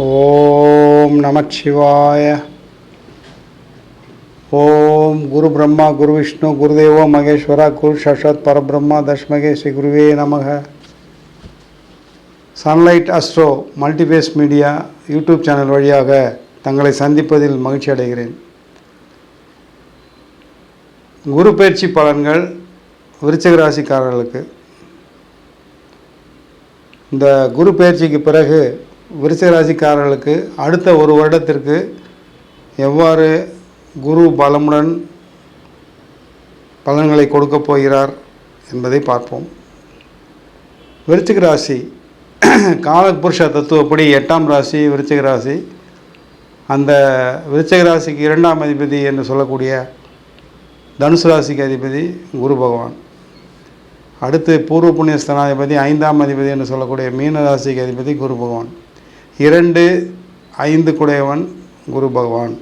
ஓம் நமச்சிவாய. ஓம் குரு பிரம்மா குரு விஷ்ணு குருதேவோ மகேஸ்வரா குரு சாட்சாத் பரபிரம்மா தஸ்மகே ஸ்ரீ குருவே நமக. Sunlight Astro multiface media YouTube channel வழியாக தங்களை சந்திப்பதில் மகிழ்ச்சி அடைகிறேன். குரு பயிற்சி பலன்கள் விருச்சிக ராசிக்காரர்களுக்கு. இந்த குரு பயிற்சிக்கு பிறகு விருச்சிக ராசிக்காரர்களுக்கு அடுத்த ஒரு வருடத்திற்கு எவ்வாறு குரு பலமுடன் பலன்களை கொடுக்கப் போகிறார் என்பதை பார்ப்போம். விருச்சிக ராசி காலபுருஷ தத்துவப்படி 8ஆம் ராசி விருச்சிக ராசி. அந்த விருச்சிக ராசிக்கு 2ஆம் அதிபதி என்று சொல்லக்கூடிய தனுசு ராசிக்கு அதிபதி குரு பகவான். அடுத்து பூர்வ புண்ணிய ஸ்தானாதிபதி 5ஆம் அதிபதி என்று சொல்லக்கூடிய மீன ராசிக்கு அதிபதி குரு பகவான். 2, 5 குடையவன் குரு பகவான்.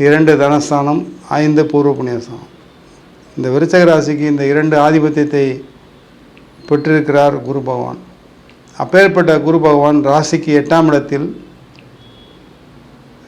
2 தனஸ்தானம், 5 பூர்வ புண்ணியஸ்தானம். இந்த விருச்சிக ராசிக்கு இந்த 2 ஆதிபத்தியத்தை பெற்றிருக்கிறார் குரு பகவான். அப்பேற்பட்ட குரு பகவான் ராசிக்கு 8ஆம் இடத்தில்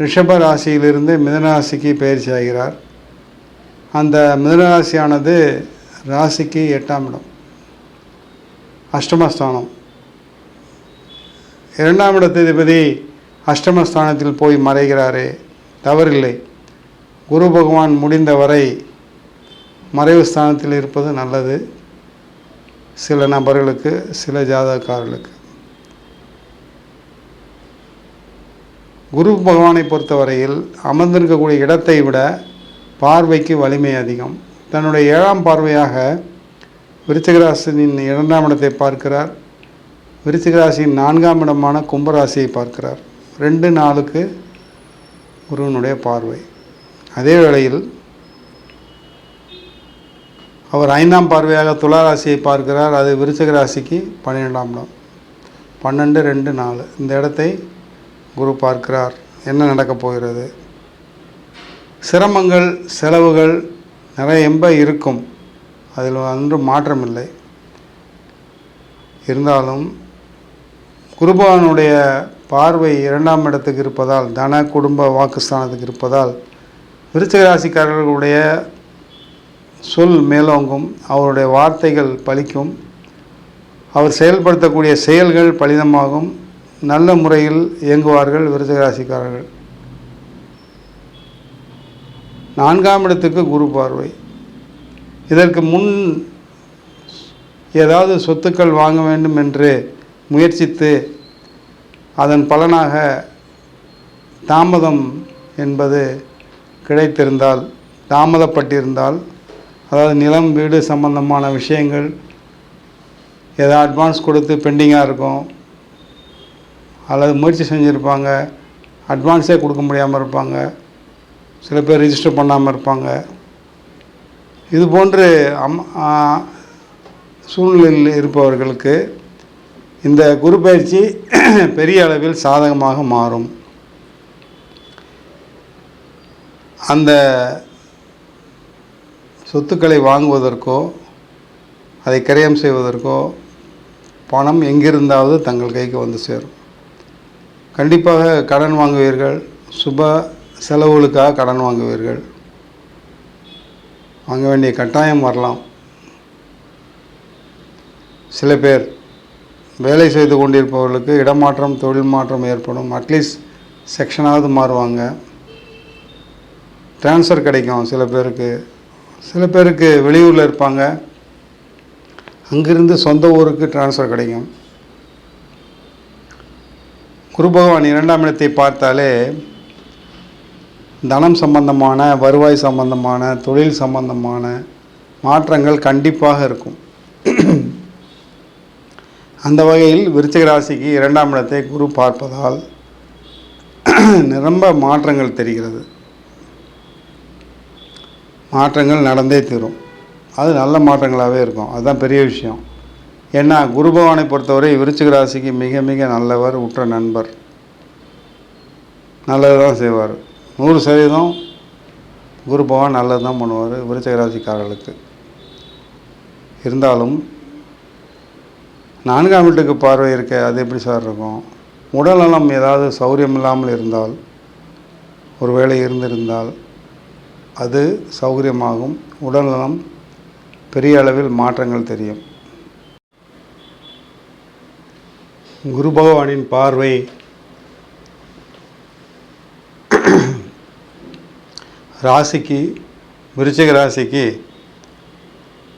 ரிஷப ராசியிலிருந்து மிதுன ராசிக்கு பயிற்சி ஆகிறார். அந்த மிதுன ராசியானது ராசிக்கு 8ஆம் இடம், அஷ்டமஸ்தானம். 2ஆம் இடத்ததிபதி அஷ்டமஸ்தானத்தில் போய் மறைகிறாரே, தவறில்லை. குரு பகவான் முடிந்தவரை மறைவு ஸ்தானத்தில் இருப்பது நல்லது. சில நபர்களுக்கு, சில ஜாதகக்காரர்களுக்கு. குரு பகவானை பொறுத்தவரையில் அமர்ந்திருக்கக்கூடிய இடத்தை விட பார்வைக்கு வலிமை அதிகம். தன்னுடைய 7ஆம் பார்வையாக விருச்சிக ராசியின் 2ஆம் இடத்தை பார்க்கிறார். விருச்சிக ராசியின் 4ஆம் இடமான கும்பராசியை பார்க்கிறார். 2, 4க்கு குருவினுடைய பார்வை. அதே வேளையில் அவர் 5ஆம் பார்வையாக துலா ராசியை பார்க்கிறார். அது விருச்சிக ராசிக்கு 12ஆம் இடம். 12, 2, 4 இந்த இடத்தை குரு பார்க்கிறார். என்ன நடக்கப் போகிறது? சிரமங்கள், செலவுகள் நிறைய இருக்கும். அதில் ஒன்றும் மாற்றமில்லை. இருந்தாலும் குருபகவானுடைய பார்வை 2ஆம் இடத்துக்கு இருப்பதால், தன குடும்ப வாக்குஸ்தானத்துக்கு இருப்பதால் விருச்சிக ராசிக்காரர்களுடைய சொல் மேலோங்கும். அவருடைய வார்த்தைகள் பலிக்கும். அவர் செயல்படுத்தக்கூடிய செயல்கள் பலிதமாகும். நல்ல முறையில் இயங்குவார்கள் விருச்சிக ராசிக்காரர்கள். 4ஆம் இடத்துக்கு குரு பார்வை. இதற்கு முன் ஏதாவது சொத்துக்கள் வாங்க வேண்டும் என்று முயற்சித்து அதன் பலனாக தாமதம் என்பது கிடைத்திருந்தால், தாமதப்பட்டிருந்தால், அதாவது நிலம் வீடு சம்பந்தமான விஷயங்கள் ஏதாவது அட்வான்ஸ் கொடுத்து பெண்டிங்காக இருக்கும், அல்லது முயற்சி செஞ்சுருப்பாங்க, அட்வான்ஸே கொடுக்க முடியாமல் இருப்பாங்க, சில பேர் ரிஜிஸ்டர் பண்ணாமல் இருப்பாங்க. இது போன்று சூழ்நிலையில் இருப்பவர்களுக்கு இந்த குரு பயிற்சி பெரிய அளவில் சாதகமாக மாறும். அந்த சொத்துக்களை வாங்குவதற்கோ அதை கிரயம் செய்வதற்கோ பணம் எங்கிருந்தாவது தங்கள் கைக்கு வந்து சேரும். கண்டிப்பாக கடன் வாங்குவீர்கள். சுப செலவுகளுக்காக கடன் வாங்குவீர்கள். வாங்க வேண்டிய கட்டாயம் வரலாம். சில பேர் வேலை செய்து கொண்டிருப்பவர்களுக்கு இடமாற்றம், தொழில் மாற்றம் ஏற்படும். அட்லீஸ்ட் செக்ஷனாவது மாறுவாங்க. ட்ரான்ஸ்ஃபர் கிடைக்கும் சில பேருக்கு. சில பேருக்கு வெளியூரில் இருப்பாங்க, அங்கிருந்து சொந்த ஊருக்கு ட்ரான்ஸ்ஃபர் கிடைக்கும். குரு பகவான் 2ஆம் இடத்தை பார்த்தாலே தனம் சம்பந்தமான, வருவாய் சம்பந்தமான, தொழில் சம்பந்தமான மாற்றங்கள் கண்டிப்பாக இருக்கும். அந்த வகையில் விருச்சிக ராசிக்கு 2ஆம் இடத்தை குரு பார்ப்பதால் நிரம்ப மாற்றங்கள் தெரிகிறது. மாற்றங்கள் நடந்தே தீரும். அது நல்ல மாற்றங்களாகவே இருக்கும். அதுதான் பெரிய விஷயம். ஏன்னா குரு பகவானை பொறுத்தவரை விருச்சிக ராசிக்கு மிக மிக நல்லவர், உற்ற நண்பர். நல்லது தான் செய்வார். 100% குரு பகவான் நல்லது தான் பண்ணுவார் விருச்சிக ராசிக்காரர்களுக்கு. இருந்தாலும் 4ஆம் வீட்டுக்கு பார்வை இருக்க, அது எப்படி சார் இருக்கும்? உடல்நலம் ஏதாவது சௌகரியம் இல்லாமல் இருந்தால், ஒரு வேளை இருந்திருந்தால் அது சௌகரியமாகும். உடல்நலம் பெரிய அளவில் மாற்றங்கள் தெரியும். குரு பகவானின் பார்வை ராசிக்கு, விருச்சிக ராசிக்கு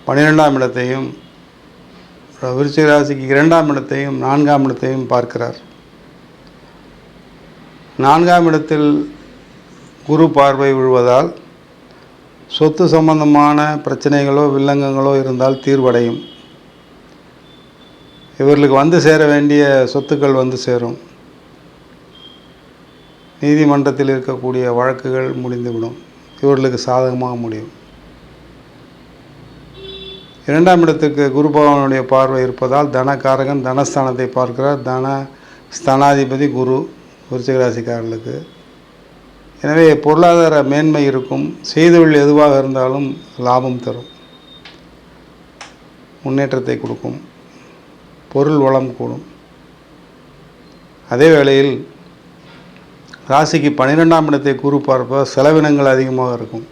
12ஆம் இடத்தையும், விருச்சிக ராசிக்கு 2ஆம் இடத்தையும் 4ஆம் இடத்தையும் பார்க்கிறார். 4ஆம் இடத்தில் குரு பார்வை விழுவதால் சொத்து சம்பந்தமான பிரச்சனைகளோ வில்லங்கங்களோ இருந்தால் தீர்வடையும். இவர்களுக்கு வந்து சேர வேண்டிய சொத்துக்கள் வந்து சேரும். நீதிமன்றத்தில் இருக்கக்கூடிய வழக்குகள் முடிந்துவிடும். இவர்களுக்கு சாதகமாக முடியும். 2ஆம் இடத்துக்கு குரு பகவானுடைய பார்வை இருப்பதால் தனகாரகன் தனஸ்தானத்தை பார்க்கிறார். தன ஸ்தானாதிபதி குரு விருச்சிக ராசிக்காரர்களுக்கு. எனவே பொருளாதார மேன்மை இருக்கும். செய்தொழில் எதுவாக இருந்தாலும் லாபம் தரும், முன்னேற்றத்தை கொடுக்கும், பொருள் வளம் கூடும். அதே வேளையில் ராசிக்கு 12ஆம் இடத்தை குரு பார்ப்பதால் செலவினங்கள் அதிகமாக இருக்கும்.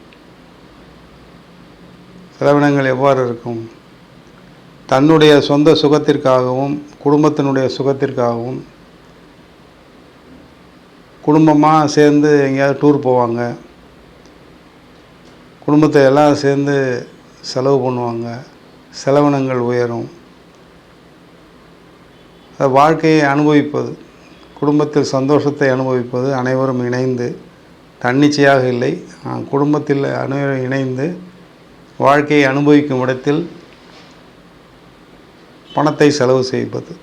செலவினங்கள் எவ்வாறு இருக்கும்? தன்னுடைய சொந்த சுகத்திற்காகவும் குடும்பத்தினுடைய சுகத்திற்காகவும் குடும்பமாக சேர்ந்து எங்கேயாவது டூர் போவாங்க, குடும்பத்தை எல்லாம் சேர்ந்து செலவு பண்ணுவாங்க, செலவினங்கள் உயரும். வாழ்க்கையை அனுபவிப்பது, குடும்பத்தில் சந்தோஷத்தை அனுபவிப்பது, அனைவரும் இணைந்து, தன்னிச்சையாக இல்லை, குடும்பத்தில் அனைவரும் இணைந்து வாழ்க்கையை அனுபவிக்கும் இடத்தில் பணத்தை செலவு செய்வது,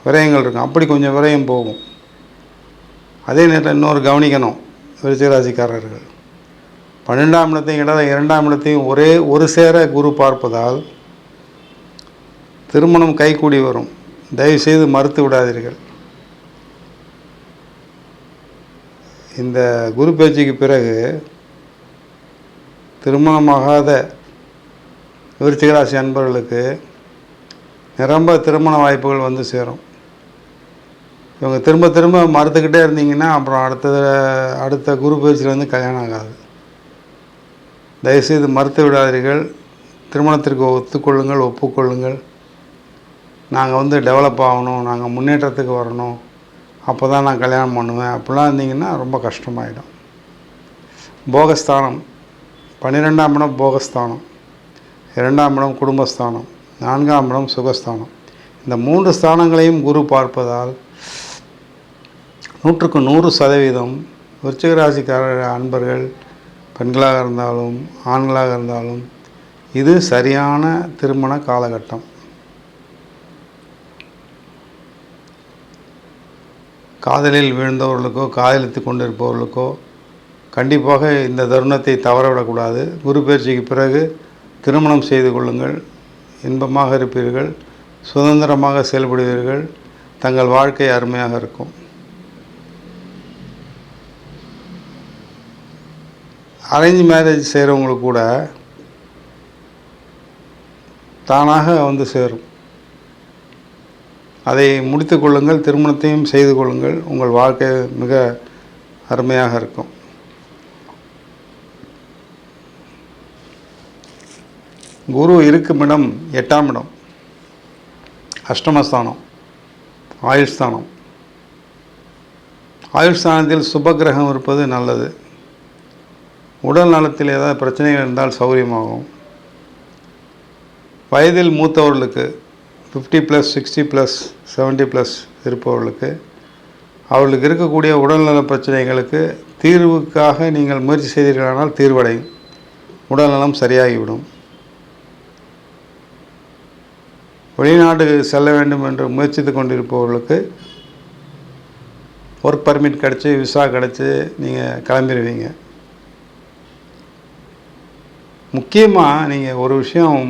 விரயங்கள் இருக்கும். அப்படி கொஞ்சம் விரயம் போகும். அதே நேரத்தில் இன்னொரு கவனிக்கணும், விருச்சிக ராசிக்காரர்கள் 12ஆம் இடத்தையும் 2ஆம் இடத்தையும் ஒரு சேர குரு பார்ப்பதால் திருமணம் கைகூடி வரும். தயவுசெய்து மறுத்து விடாதீர்கள். இந்த குரு பேச்சுக்கு பிறகு திருமணமாகாத விருச்சிக ராசி அன்பர்களுக்கு நிரம்ப திருமண வாய்ப்புகள் வந்து சேரும். இவங்க திரும்ப திரும்ப மறுத்துக்கிட்டே இருந்தீங்கன்னா அப்புறம் அடுத்த குரு பயிற்சியில் கல்யாணம் ஆகாது. தயவுசெய்து மறுத்து விடாதீர்கள். திருமணத்திற்கு ஒத்துக்கொள்ளுங்கள், ஒப்புக்கொள்ளுங்கள். நாங்கள் டெவலப் ஆகணும், நாங்கள் முன்னேற்றத்துக்கு வரணும், அப்போ தான் நான் கல்யாணம் பண்ணுவேன் அப்படிலாம் இருந்தீங்கன்னா ரொம்ப கஷ்டமாயிடும். போகஸ்தானம் 12ஆம் இடம் போகஸ்தானம், 2ஆம் இடம் குடும்பஸ்தானம், 4ஆம் இடம் சுகஸ்தானம். இந்த 3 ஸ்தானங்களையும் குரு பார்ப்பதால் 100க்கு 100% விருச்சிக ராசிக்கார அன்பர்கள் பெண்களாக இருந்தாலும் ஆண்களாக இருந்தாலும் இது சரியான திருமண காலகட்டம். காதலில் வீழ்ந்தவர்களுக்கோ காதலித்து கொண்டிருப்பவர்களுக்கோ கண்டிப்பாக இந்த தருணத்தை தவறவிடக்கூடாது. குரு பயிற்சிக்கு பிறகு திருமணம் செய்து கொள்ளுங்கள். இன்பமாக இருப்பீர்கள், சுதந்திரமாக செயல்படுவீர்கள், தங்கள் வாழ்க்கை அருமையாக இருக்கும். அரேஞ்ச் மேரேஜ் செய்கிறவங்களுக்கு கூட தானாக வந்து சேரும். அதை முடித்து கொள்ளுங்கள், திருமணத்தையும் செய்து கொள்ளுங்கள். உங்கள் வாழ்க்கை மிக அருமையாக இருக்கும். குரு இருக்கும் இடம் 8ஆம் இடம், அஷ்டமஸ்தானம், ஆயுள்ஸ்தானம். ஆயுள்ஸ்தானத்தில் சுபகிரகம் இருப்பது நல்லது. உடல் நலத்தில் ஏதாவது பிரச்சனைகள் இருந்தால் சௌகரியமாகும். வயதில் மூத்தவர்களுக்கு 50+, 60+, 70+ இருப்பவர்களுக்கு அவர்களுக்கு இருக்கக்கூடிய உடல்நல பிரச்சனைகளுக்கு தீர்வுக்காக நீங்கள் முயற்சி செய்தீர்களானால் தீர்வடையும், உடல்நலம் சரியாகிவிடும். வெளிநாடு செல்ல வேண்டும் என்று முயற்சித்து கொண்டிருப்பவர்களுக்கு ஒர்க் பர்மிட் கிடச்சி, விசா கிடச்சி நீங்கள் கிளம்பிடுவீங்க. முக்கியமாக நீங்கள் ஒரு விஷயம்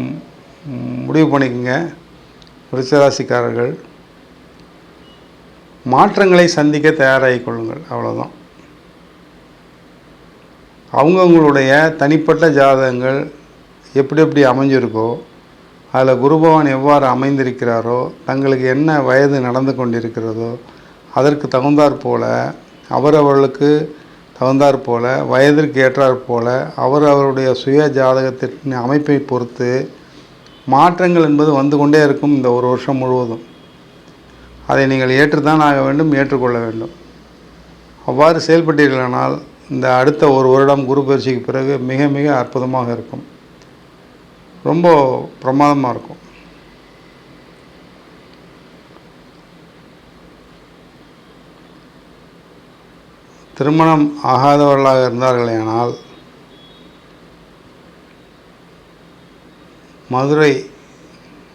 முடிவு பண்ணிக்கோங்க, விருச்சிகராசிக்காரர்கள், மாற்றங்களை சந்திக்க தயாராகி கொள்ளுங்கள். அவ்வளோதான். அவங்கவுங்களுடைய தனிப்பட்ட ஜாதகங்கள் எப்படி எப்படி அமைஞ்சிருக்கோ அதில் குரு பகவான் எவ்வாறு அமைந்திருக்கிறாரோ, தங்களுக்கு என்ன வயது நடந்து கொண்டிருக்கிறதோ அதற்கு தகுந்தாற்போல் அவரவர்களுக்கு தகுந்தாற்போல் வயதிற்கு ஏற்றாற்போல் அவருடைய சுய ஜாதகத்தின் அமைப்பை பொறுத்து மாற்றங்கள் என்பது வந்து கொண்டே இருக்கும். இந்த ஒரு வருஷம் முழுவதும் அதை நீங்கள் ஏற்றுத்தான் ஆக வேண்டும், ஏற்றுக்கொள்ள வேண்டும். அவ்வாறு செயல்பட்டீர்களானால் இந்த அடுத்த ஒரு வருடம் குரு பயிற்சிக்கு பிறகு மிக மிக அற்புதமாக இருக்கும். ரொம்ப பிரமாதமாக இருக்கும். திருமணம் ஆகாதவர்களாக இருந்தார்களேயானால்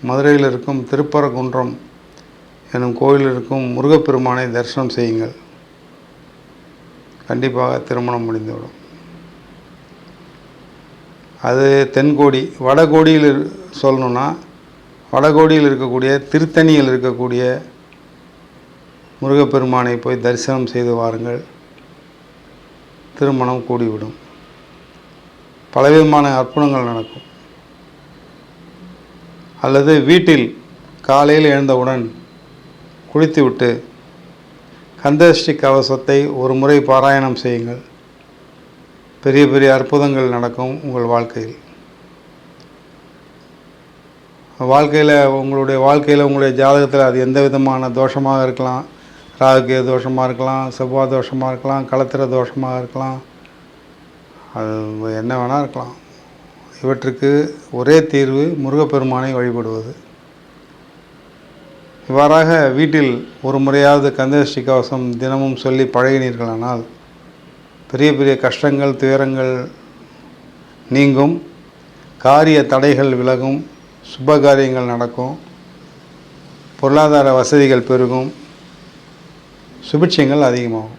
மதுரையில் இருக்கும் திருப்பரங்குன்றம் எனும் கோயிலில் இருக்கும் முருகப்பெருமானை தரிசனம் செய்யுங்கள். கண்டிப்பாக திருமணம் முடிந்துவிடும். அது தென்கோடி. வடகோடியில் சொல்லணுன்னா வடகோடியில் இருக்கக்கூடிய திருத்தணியில் இருக்கக்கூடிய முருகப்பெருமானை போய் தரிசனம் செய்து வாருங்கள். திருமணம் கூடிவிடும். பலவிதமான அற்புதங்கள் நடக்கும். அல்லது வீட்டில் காலையில் எழுந்தவுடன் குளித்துவிட்டு கந்தசஷ்டி கவசத்தை ஒரு முறை பாராயணம் செய்யுங்கள். பெரிய பெரிய அற்புதங்கள் நடக்கும் உங்கள் வாழ்க்கையில். உங்களுடைய ஜாதகத்தில் அது எந்த விதமான தோஷமாக இருக்கலாம். ராகுகே தோஷமாக இருக்கலாம், செவ்வாய் தோஷமாக இருக்கலாம், களத்திர தோஷமாக இருக்கலாம், அது என்ன வேணால் இருக்கலாம். இவற்றுக்கு ஒரே தீர்வு முருகப்பெருமானை வழிபடுவது. இவ்வாறாக வீட்டில் ஒரு முறையாவது கந்தசஷ்டி கவசம் தினமும் சொல்லி பழகினீர்களானால் பெரிய பெரிய கஷ்டங்கள் துயரங்கள் நீங்கும், காரிய தடைகள் விலகும், சுபகாரியங்கள் நடக்கும், பொருளாதார வசதிகள் பெருகும், சுபிட்சங்கள் அதிகமாகும்.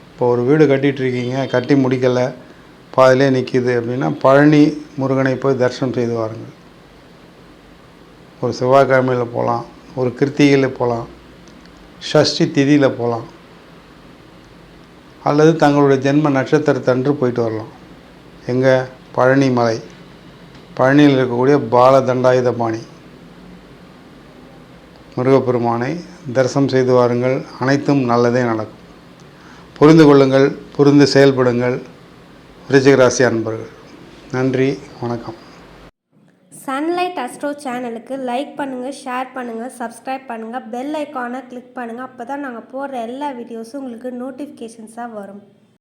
இப்போ ஒரு வீடு கட்டிகிட்ருக்கீங்க, கட்டி முடிக்கலை, பாதிலே நிற்கிது அப்படின்னா பழனி முருகனை போய் தரிசனம் செய்து வாருங்கள். ஒரு செவ்வாய்க்கிழமையில் போகலாம், ஒரு கிருத்திகையில் போகலாம், ஷஷ்டி திதியில் போகலாம், அல்லது தங்களுடைய ஜென்ம நட்சத்திரத்தன்று போயிட்டு வரலாம். எங்கே? பழனி மலை. பழனியில் இருக்கக்கூடிய பால தண்டாயுதபாணி முருகப்பெருமானை தரிசனம் செய்து வாருங்கள். அனைத்தும் நல்லதே நடக்கும். புரிந்து கொள்ளுங்கள், புரிந்து செயல்படுங்கள். விருச்சிக ராசி அன்பர்கள், நன்றி, வணக்கம். சன்லைட் அஸ்ட்ரோ சேனலுக்கு லைக் பண்ணுங்கள், ஷேர் பண்ணுங்கள், சப்ஸ்கிரைப் பண்ணுங்கள், பெல் ஐக்கானை கிளிக் பண்ணுங்கள். அப்போ தான் நாங்கள் போடுற எல்லா வீடியோஸும் உங்களுக்கு நோட்டிஃபிகேஷன்ஸாக வரும்.